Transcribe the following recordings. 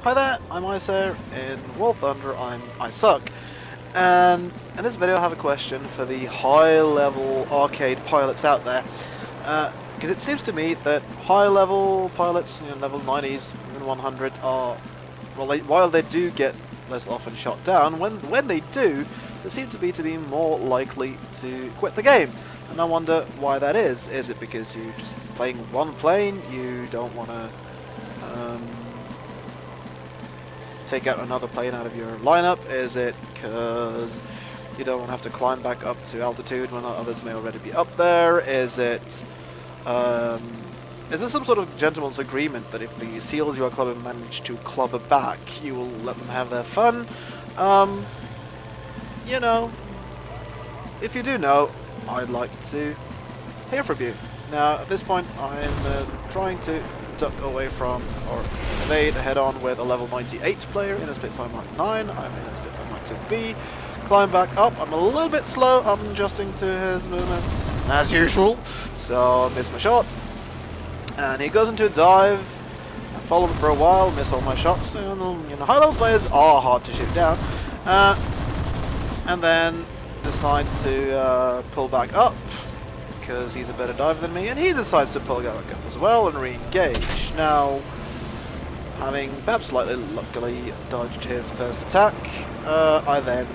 Hi there, I'm Icer. In War Thunder, I suck. And in this video I have a question for the high-level arcade pilots out there. Because it seems to me that high-level pilots, level 90s, even 100, are, well, while they do get less often shot down, when they do, they seem to be more likely to quit the game. And I wonder why that is. Is it because you're just playing one plane, you don't want to take out another plane out of your lineup? Is it because you don't want to have to climb back up to altitude when others may already be up there? Is there some sort of gentleman's agreement that if the SEALs you are clubbing manage to clubber back, you will let them have their fun? You know, if you do know, I'd like to hear from you. Now, at this point, I'm trying to duck away from, or evade head-on with a level 98 player in a Spitfire Mark 9. I'm in a Spitfire Mark 2B. Climb back up. I'm a little bit slow. I'm adjusting to his movements, as usual. So, I miss my shot. And he goes into a dive. I follow him for a while, miss all my shots. And, high-level players are hard to shoot down. And then decide to pull back up, because he's a better diver than me, and he decides to pull back up as well and re-engage. Now, having perhaps slightly luckily dodged his first attack, I then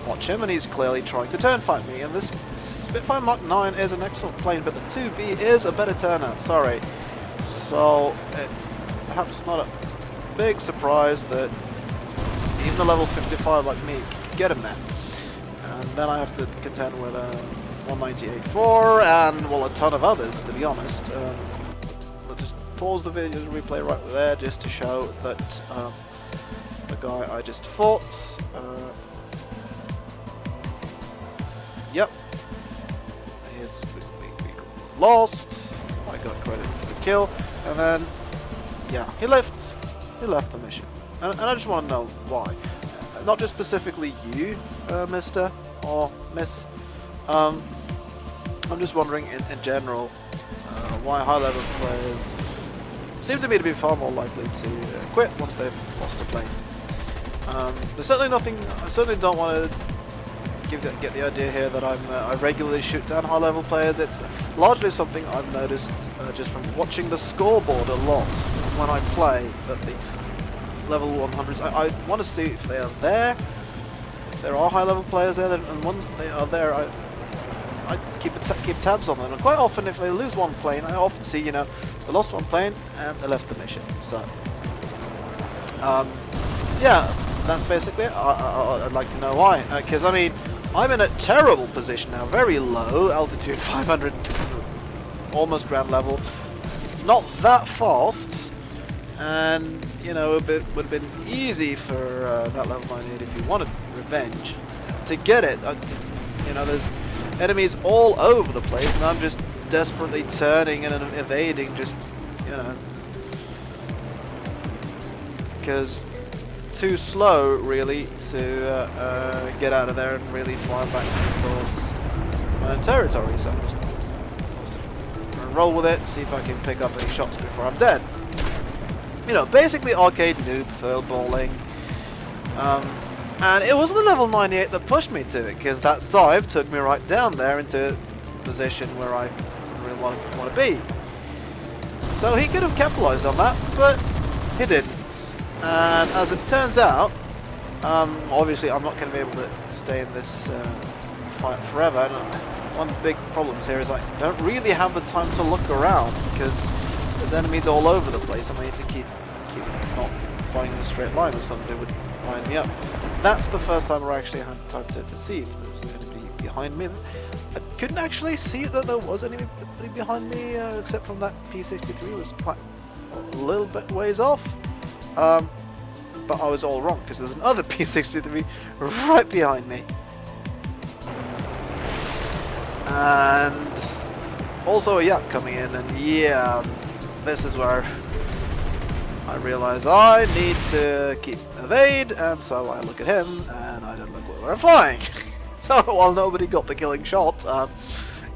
watch him, and he's clearly trying to turn fight me, and this Spitfire Mark 9 is an excellent plane, but the 2B is a better turner, sorry. So, it's perhaps not a big surprise that even a level 55 like me can get him there. And then I have to contend with a 198.4 and, well, a ton of others, to be honest. I'll just pause the video and replay right there just to show that the guy I just fought, yep, we lost. I got credit for the kill, and then, yeah, he left the mission. And I just want to know why. Not just specifically you, Mr. or Miss. I'm just wondering in general why high-level players seem to me to be far more likely to quit once they've lost a plane. There's certainly nothing. I certainly don't want to get the idea here that I regularly shoot down high-level players. It's largely something I've noticed just from watching the scoreboard a lot when I play, that the level 100s. I want to see if they are there. If there are high-level players there, and once they are there, I keep tabs on them. And quite often, if they lose one plane, I often see, they lost one plane and they left the mission. So, yeah, that's basically it. I'd like to know why. Because, I mean, I'm in a terrible position now, very low, altitude 500, almost ground level, not that fast. And, it would have been easy for that level 98 if you wanted revenge to get it. There's enemies all over the place, and I'm just desperately turning and evading, just, because too slow, really, to get out of there and really fly back towards my own territory. So I'm just forced to roll with it, see if I can pick up any shots before I'm dead. Basically arcade noob furbballing. And it was the level 98 that pushed me to it, because that dive took me right down there into a position where I didn't really want to be. So he could have capitalized on that, but he didn't. And as it turns out, obviously I'm not going to be able to stay in this fight forever. And one of the big problems here is I don't really have the time to look around, because there's enemies all over the place, and I need to keep not flying in a straight line or something would line me up. That's the first time I actually had time to see if there was anybody behind me. I couldn't actually see that there was anybody behind me, except from that P63 was quite a little bit ways off. But I was all wrong, because there's another P63 right behind me. And also a Yak coming in, and yeah, this is where I realize I need to keep evade, and so I look at him, and I don't look where I'm flying. So while nobody got the killing shot,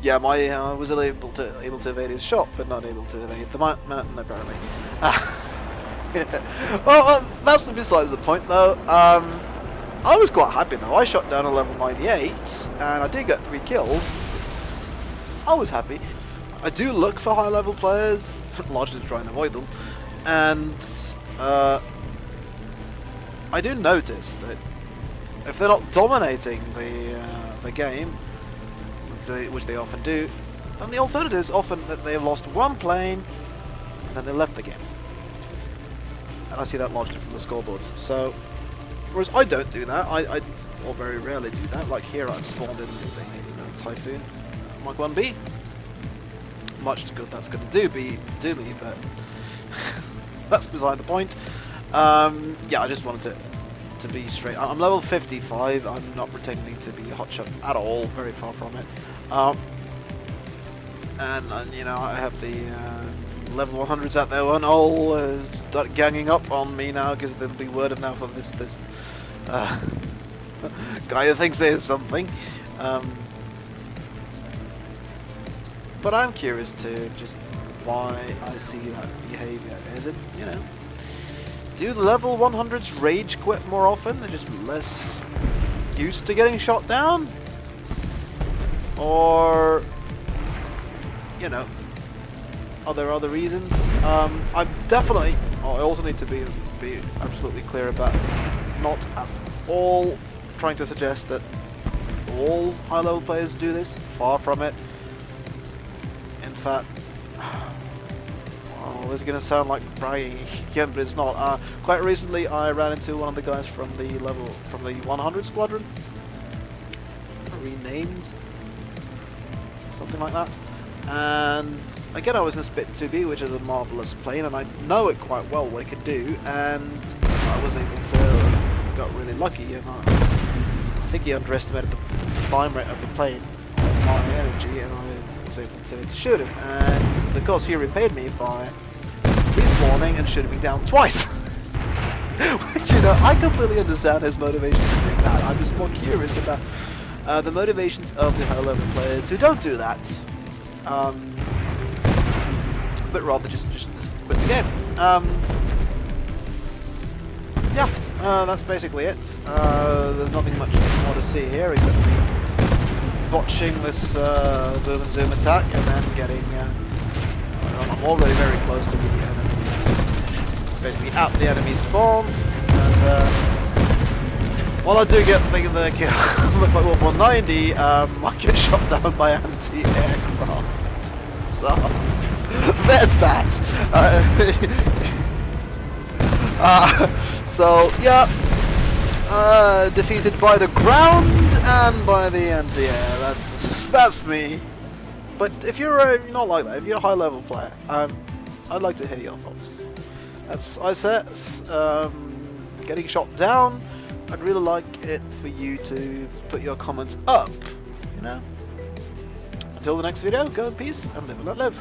yeah, I was able to evade his shot, but not able to evade the mountain apparently. Well, that's beside the point though. I was quite happy though. I shot down a level 98 and I did get 3 kills. I was happy. I do look for high level players, largely to try and avoid them, and I do notice that if they're not dominating the game, which they often do, then the alternative is often that they have lost one plane and then they left the game. And I see that largely from the scoreboards. So, whereas I don't do that, I or very rarely do that. Like here, I've spawned in the Typhoon Mark 1B. Much good that's going to do me, but that's beside the point. Yeah, I just wanted to be straight. I'm level 55. I'm not pretending to be a hotshot at all. Very far from it. And you know, I have the level 100s out there, and all start ganging up on me now because there'll be word of mouth of this guy who thinks there's something. But I'm curious to just why I see that behavior. Is it, you know, do the level 100s rage quit more often? They're just less used to getting shot down? Or, you know, are there other reasons? I'm definitely, I also need to be absolutely clear about not at all trying to suggest that all high level players do this. Far from it. In fact, oh, this is going to sound like bragging again, but it's not. Quite recently, I ran into one of the guys from the 100 squadron, renamed, something like that. And again, I was in Spit 2B, which is a marvelous plane, and I know it quite well what it can do. And I was able to got really lucky, and I think he underestimated the climb rate of the plane, my energy, and I was able to shoot him, and of course he repaid me by respawning and shooting me down twice. Which, you know, I completely understand his motivations in doing that. I'm just more curious about the motivations of the high level players who don't do that, but rather just quit the game. Yeah, that's basically it. There's nothing much more to see here except me botching this boom and zoom attack and then getting. I'm already very close to the enemy, basically at the enemy spawn. And while I do get the kill with Wolf 190, I get shot down by anti-aircraft. So there's that. So yeah, defeated by the ground and by the anti-air. That's me. But if you're not like that, if you're a high-level player, I'd like to hear your thoughts. That's I said, getting shot down. I'd really like it for you to put your comments up. You know. Until the next video, go in peace and live and let live.